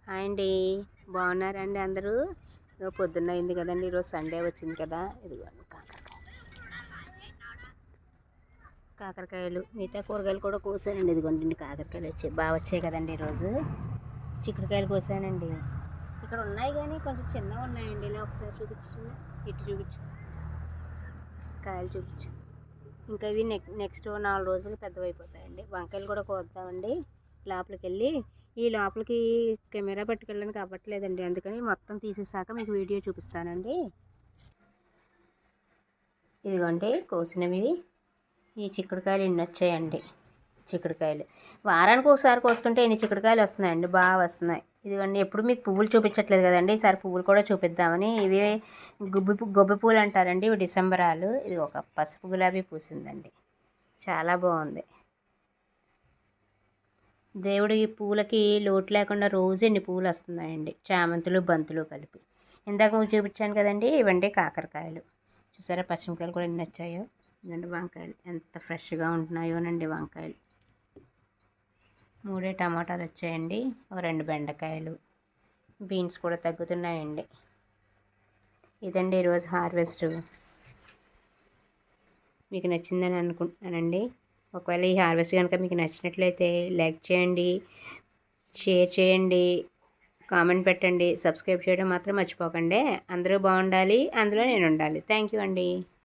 Hi అండి. బాగున్నారండి అందరూ? పొద్దున్న అయింది కదండి, ఈరోజు సండే వచ్చింది కదా. ఇదిగోండి కాకరకాయలు, మిగతా కూరగాయలు కూడా కోసానండి. ఇదిగోండి కాకరకాయలు బాగా వచ్చాయి కదండి ఈరోజు. చిక్కుడుకాయలు కోసానండి. ఇక్కడ ఉన్నాయి కానీ కొంచెం చిన్నగా ఉన్నాయండి. ఇలా ఒకసారి చూపించు, ఇటు చూపించు, కాయలు చూపించు. ఇంకా ఇవి నెక్స్ట్ 4 రోజులు పెద్దవైపోతాయండి. వంకాయలు కూడా కోద్దామండి. లోపలికి వెళ్ళి ఈ లోపలికి కెమెరా పట్టుకెళ్ళడానికి అవ్వట్లేదండి, అందుకని మొత్తం తీసేసాక మీకు వీడియో చూపిస్తానండి. ఇదిగోండి కోసినవి. ఈ చిక్కుడుకాయలు ఇన్ని వచ్చాయండి. చిక్కుడుకాయలు వారానికి ఒకసారి కోసుకుంటే ఇన్ని చిక్కుడుకాయలు వస్తున్నాయండి, బాగా వస్తున్నాయి. ఇదిగోండి ఎప్పుడు మీకు పువ్వులు చూపించట్లేదు కదండి, ఈసారి పువ్వులు కూడా చూపిద్దామని. ఇవి గొబ్బి పూలు అంటారండి, ఇవి డిసెంబరాలు. ఇది ఒక పసుపు గులాబీ పూసిందండి, చాలా బాగుంది. దేవుడి పూలకి లోటు లేకుండా రోజు ఎన్ని పూలు వస్తున్నాయండి, చామంతులు బంతులు కలిపి. ఇందాక మీకు చూపించాను కదండి, ఇవండి కాకరకాయలు. చూసారా పచ్చిమిరకాయలు కూడా ఎన్ని వచ్చాయో. ఇదండి వంకాయలు ఎంత ఫ్రెష్గా ఉంటున్నాయోనండి వంకాయలు. 3 టమాటాలు వచ్చాయండి, ఒక 2 బెండకాయలు, బీన్స్ కూడా తగ్గుతున్నాయండి. ఇదండి ఈరోజు హార్వెస్ట్. మీకు నచ్చిందని అనుకుంటున్నానండి. ఒకవేళ ఈ హార్వెస్ట్ కనుక మీకు నచ్చినట్లయితే లైక్ చేయండి, షేర్ చేయండి, కామెంట్ పెట్టండి, సబ్స్క్రైబ్ చేయడం మాత్రం మర్చిపోకండి. అందరూ బాగుండాలి, అందులో నేను ఉండాలి. థ్యాంక్ యూ అండి.